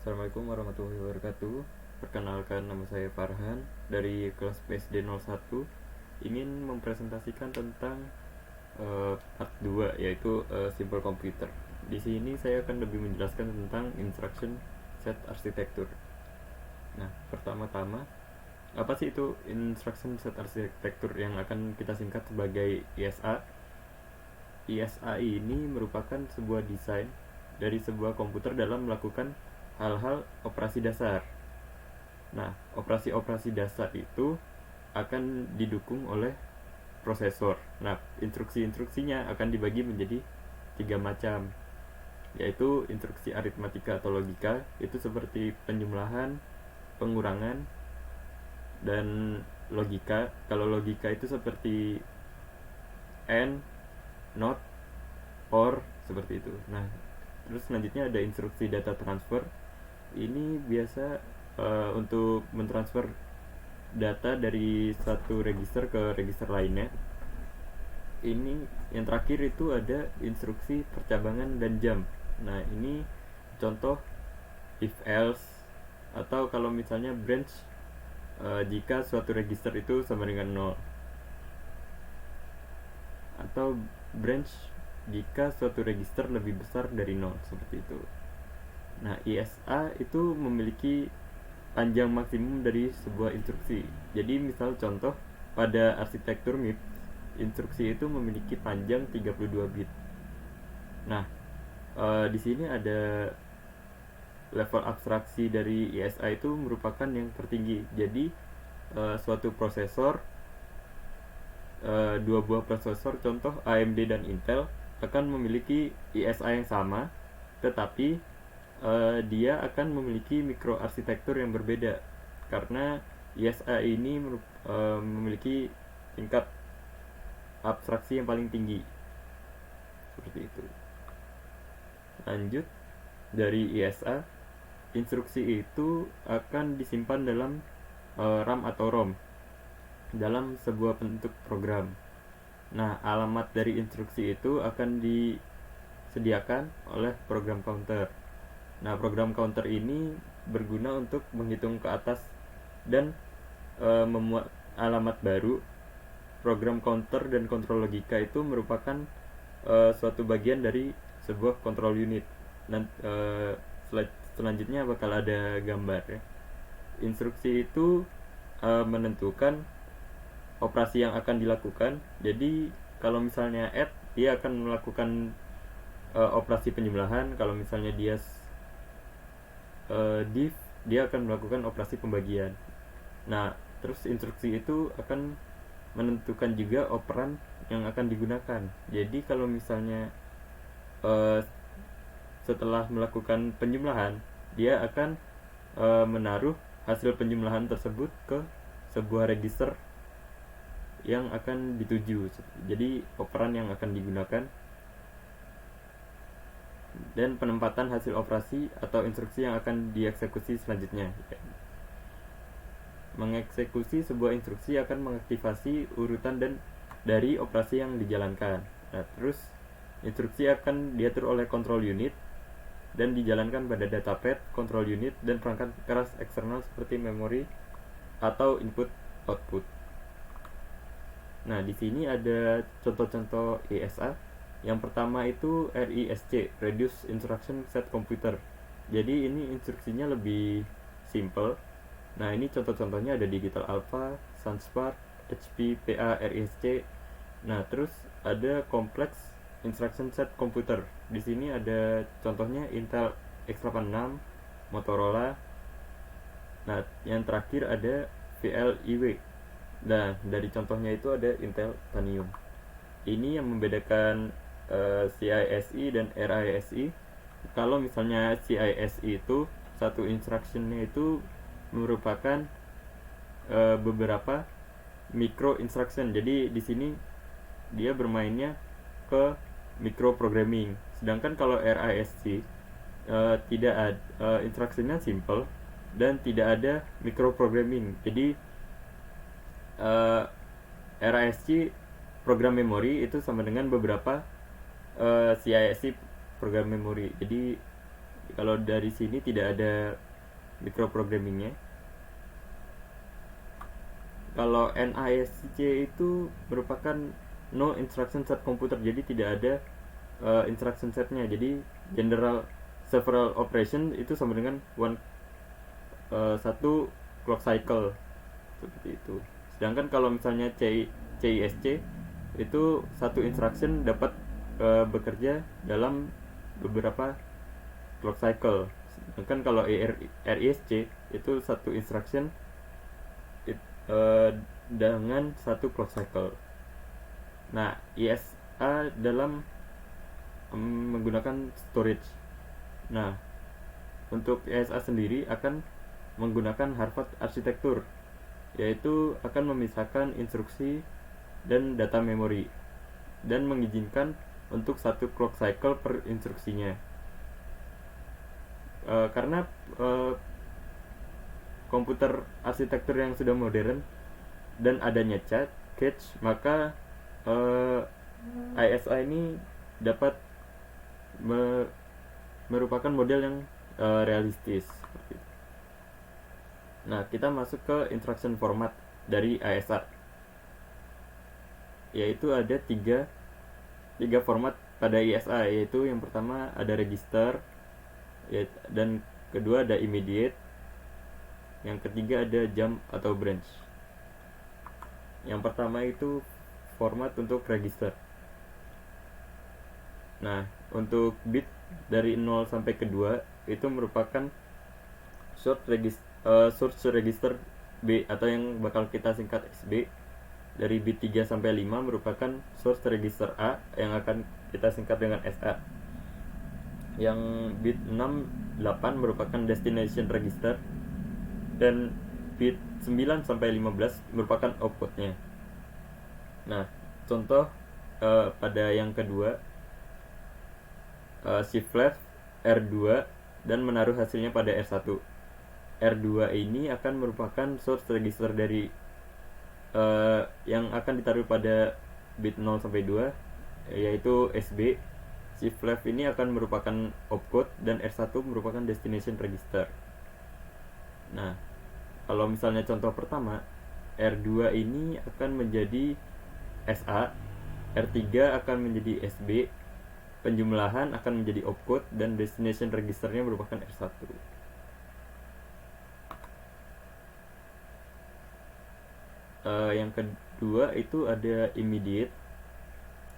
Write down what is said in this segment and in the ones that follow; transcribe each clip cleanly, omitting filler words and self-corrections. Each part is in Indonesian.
Assalamualaikum warahmatullahi wabarakatuh. Perkenalkan, nama saya Farhan dari kelas PSD 01. Ingin mempresentasikan tentang part 2, yaitu simple computer. Di sini saya akan lebih menjelaskan tentang instruction set architecture. Nah, pertama-tama, apa sih itu instruction set architecture yang akan kita singkat sebagai ISA? ISA ini merupakan sebuah desain dari sebuah komputer dalam melakukan hal-hal operasi dasar. Nah, operasi-operasi dasar itu akan didukung oleh prosesor. Nah, instruksi-instruksinya akan dibagi menjadi 3 macam, yaitu instruksi aritmatika atau logika, itu seperti penjumlahan, pengurangan, dan logika. Kalau logika itu seperti AND, NOT, OR, seperti itu. Nah, terus selanjutnya ada instruksi data transfer. Ini biasa untuk mentransfer data dari satu register ke register lainnya. Ini yang terakhir itu ada instruksi percabangan dan jump. Nah, ini contoh if else, atau kalau misalnya branch jika suatu register itu sama dengan 0, atau branch jika suatu register lebih besar dari 0, seperti itu. Nah, ISA itu memiliki panjang maksimum dari sebuah instruksi. Jadi misal contoh, pada arsitektur MIPS, instruksi itu memiliki panjang 32 bit. Nah, di sini ada level abstraksi dari ISA itu merupakan yang tertinggi. Jadi suatu prosesor, dua buah prosesor contoh AMD dan Intel akan memiliki ISA yang sama, tetapi dia akan memiliki mikroarsitektur yang berbeda karena ISA ini memiliki tingkat abstraksi yang paling tinggi, seperti itu. Lanjut, dari ISA, instruksi itu akan disimpan dalam RAM atau ROM dalam sebuah bentuk program. Nah, alamat dari instruksi itu akan disediakan oleh program counter. Nah, program counter ini berguna untuk menghitung ke atas dan memuat alamat baru. Program counter dan kontrol logika itu merupakan suatu bagian dari sebuah control unit. Dan slide selanjutnya bakal ada gambar ya. Instruksi itu menentukan operasi yang akan dilakukan. Jadi kalau misalnya add, dia akan melakukan operasi penjumlahan. Kalau misalnya dia div, dia akan melakukan operasi pembagian. Nah, terus instruksi itu akan menentukan juga operan yang akan digunakan. Jadi kalau misalnya setelah melakukan penjumlahan, dia akan menaruh hasil penjumlahan tersebut ke sebuah register yang akan dituju. Jadi operan yang akan digunakan dan penempatan hasil operasi atau instruksi yang akan dieksekusi selanjutnya. Mengeksekusi sebuah instruksi akan mengaktifasi urutan dan dari operasi yang dijalankan. Nah, terus instruksi akan diatur oleh control unit dan dijalankan pada datapad, control unit, dan perangkat keras eksternal seperti memori atau input output. Nah, di sini ada contoh-contoh ISA. Yang pertama itu RISC, Reduced Instruction Set Computer. Jadi ini instruksinya lebih simple. Nah, ini contoh-contohnya ada Digital Alpha, Sunspark, HP PA RISC. Nah, terus ada Complex Instruction Set Computer. Di sini ada contohnya Intel x86, Motorola. Nah, yang terakhir ada VLIW. Nah, dari contohnya itu ada Intel Tanium. Ini yang membedakan CISI dan RISC. Kalau misalnya CISI itu satu instructionnya itu merupakan beberapa micro instruction. Jadi di sini dia bermainnya ke micro programming. Sedangkan kalau RISC tidak ada instructionnya simple dan tidak ada micro programming. Jadi RISC program memori itu sama dengan beberapa CISC program memori. Jadi Kalau dari sini tidak ada microprogrammingnya. Kalau NISC itu merupakan no instruction set computer, jadi tidak ada instruction setnya. Jadi general several operation itu sama dengan satu clock cycle seperti itu. Sedangkan kalau misalnya CISC itu satu instruction dapat bekerja dalam beberapa clock cycle. Sedangkan kalau RISC itu satu instruction dengan satu clock cycle. Nah, ISA dalam menggunakan storage. Nah, untuk ISA sendiri akan menggunakan Harvard arsitektur, yaitu akan memisahkan instruksi dan data memori dan mengizinkan untuk satu clock cycle per instruksinya. Karena komputer arsitektur yang sudah modern dan adanya cache, maka ISA ini dapat merupakan model yang realistis. Nah, kita masuk ke instruction format dari ISA, yaitu ada tiga format pada ISA, yaitu yang pertama ada register, dan kedua ada immediate, yang ketiga ada jump atau branch. Yang pertama itu format untuk register. Nah, untuk bit dari 0 sampai ke 2 itu merupakan source register B, atau yang bakal kita singkat SB. Dari bit 3 sampai 5 merupakan source register A, yang akan kita singkat dengan SA. Yang bit 6, 8 merupakan destination register, dan bit 9 sampai 15 merupakan outputnya. Nah, contoh pada yang kedua, shift left R2 dan menaruh hasilnya pada R1. R2 ini akan merupakan source register dari yang akan ditaruh pada bit 0 sampai 2, yaitu SB. Shift left ini akan merupakan opcode, dan R1 merupakan destination register. Nah, kalau misalnya contoh pertama, R2 ini akan menjadi SA, R3 akan menjadi SB, penjumlahan akan menjadi opcode, dan destination registernya merupakan R1. Yang kedua itu ada immediate.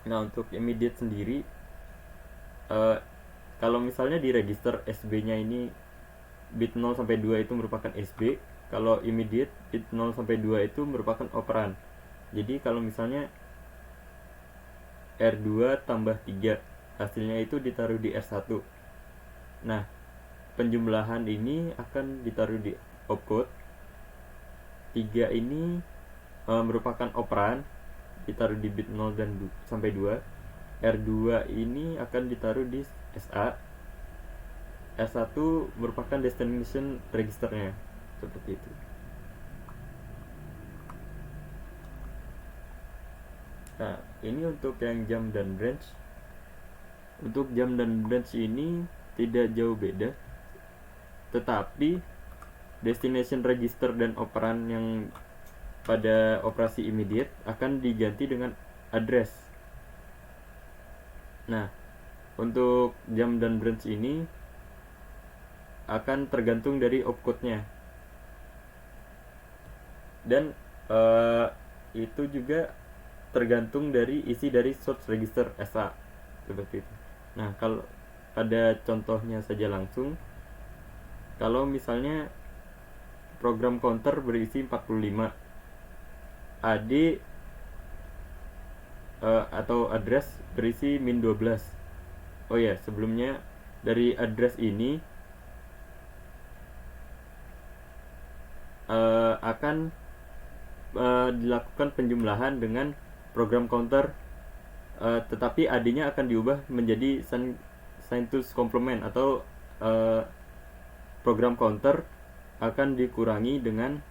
Nah, untuk immediate sendiri, kalau misalnya di register SB-nya ini bit 0 sampai 2 itu merupakan SB, kalau immediate bit 0 sampai 2 itu merupakan operan. Jadi kalau misalnya R2 tambah 3, hasilnya itu ditaruh di R1. Nah, penjumlahan ini akan ditaruh di opcode. 3 ini merupakan operan, ditaruh di bit 0 dan sampai 2. R2 ini akan ditaruh di SA. R1 merupakan destination registernya, seperti itu. Nah, ini untuk yang jump dan branch. Untuk jump dan branch ini tidak jauh beda, tetapi destination register dan operan yang pada operasi immediate akan diganti dengan address. Nah, untuk jump dan branch ini akan tergantung dari opcode-nya, dan itu juga tergantung dari isi dari source register SA, seperti itu. Nah, kalau pada contohnya saja langsung, kalau misalnya program counter berisi 45, AD atau address berisi min 12. Oh ya, sebelumnya dari address ini akan dilakukan penjumlahan dengan program counter, tetapi AD-nya akan diubah menjadi sign to complement, atau program counter akan dikurangi dengan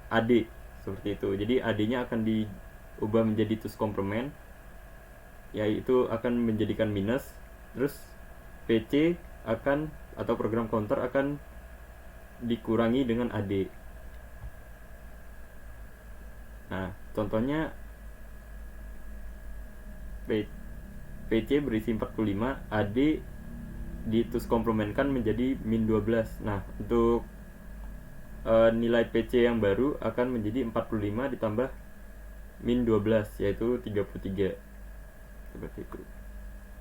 AD, seperti itu. Jadi AD-nya akan diubah menjadi to complement, yaitu akan menjadikan minus, terus PC akan atau program counter akan dikurangi dengan AD. Nah, contohnya PC berisi 45, AD ditus komplementkan menjadi min 12. Nah, untuk nilai PC yang baru akan menjadi 45 ditambah min 12, yaitu 33. Seperti itu.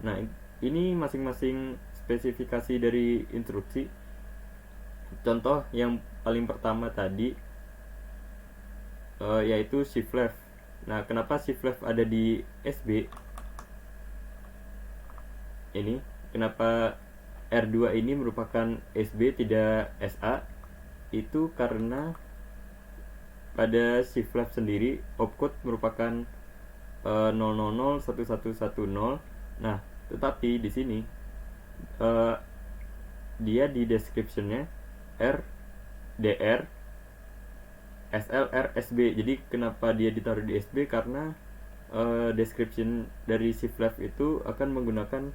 Nah, ini masing-masing spesifikasi dari instruksi. Contoh yang paling pertama tadi yaitu shift left. Nah, kenapa shift left ada di SB? Ini kenapa R2 ini merupakan SB tidak SA? Itu karena pada shift left sendiri opcode merupakan 000 1110. Nah, tetapi di sini dia di descriptionnya R DR SLR SB. Jadi kenapa dia ditaruh di SB? Karena description dari shift left itu akan menggunakan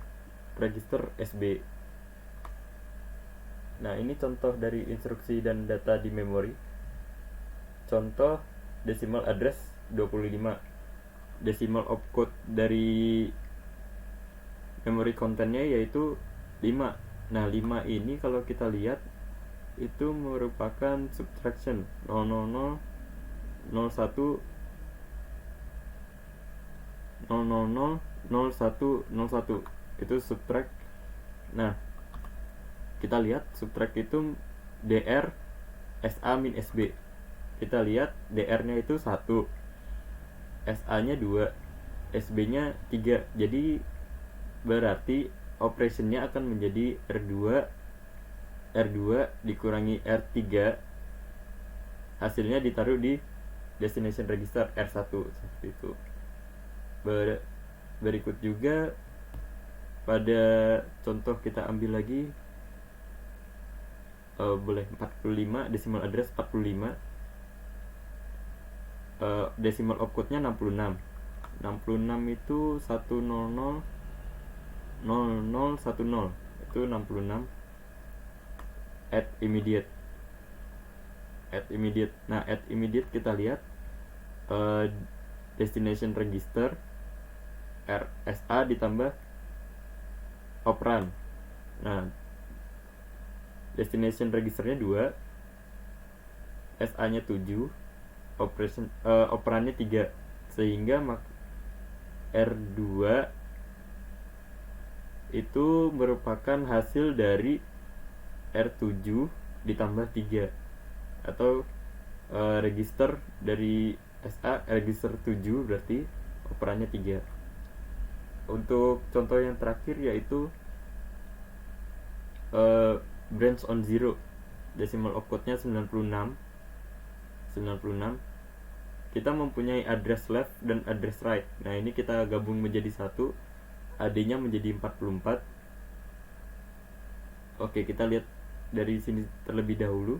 register SB. Nah, ini contoh dari instruksi dan data di memori. Contoh decimal address 25. Decimal opcode dari memory contentnya yaitu 5. Nah, 5 ini kalau kita lihat itu merupakan subtraction 000 01 000 0101, itu subtract. Nah, kita lihat subtract itu DR SA min SB. Kita lihat DR nya itu 1, SA nya 2, SB nya 3. Jadi berarti operationnya akan menjadi R2 dikurangi R3, hasilnya ditaruh di destination register R1, seperti itu. Berikut juga pada contoh kita ambil lagi boleh 45, decimal address 45, decimal opcode nya 66 itu 100 0010, itu 66. Add immediate. Nah, add immediate kita lihat destination register RSA ditambah operan. Nah, destination registernya 2, SA nya 7, operannya 3, sehingga R2 itu merupakan hasil dari R7 ditambah 3, atau register dari SA register 7, berarti operannya 3. Untuk contoh yang terakhir yaitu branch on 0, decimal opcode nya 96. Kita mempunyai address left dan address right. Nah, ini kita gabung menjadi satu, AD nya menjadi 44. Oke, kita lihat dari sini terlebih dahulu.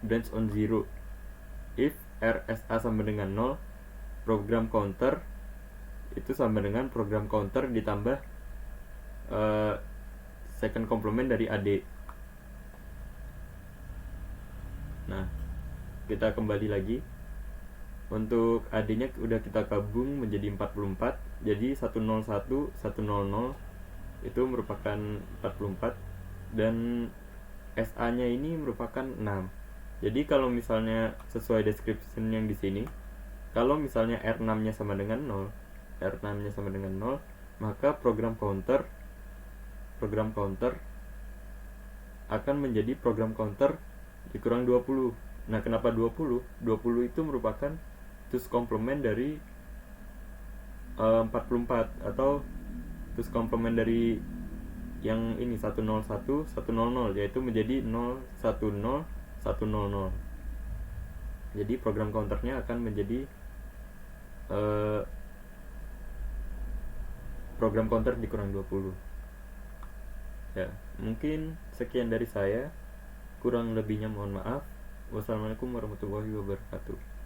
Branch on 0, if RSA sama dengan 0, program counter itu sama dengan program counter ditambah second complement dari AD. Nah, kita kembali lagi. Untuk AD nya udah kita gabung menjadi 44. Jadi 101 100 itu merupakan 44, dan SA nya ini merupakan 6. Jadi kalau misalnya sesuai description yang di sini, kalau misalnya R6 nya sama dengan 0, maka program counter akan menjadi program counter dikurang 20. Nah, kenapa 20? 20 itu merupakan tus komplement dari 44, atau tus komplement dari yang ini 101 100, yaitu menjadi 010 100. Jadi program counternya akan menjadi program counter dikurang 20. Ya, mungkin sekian dari saya. Kurang lebihnya mohon maaf. Wassalamualaikum warahmatullahi wabarakatuh.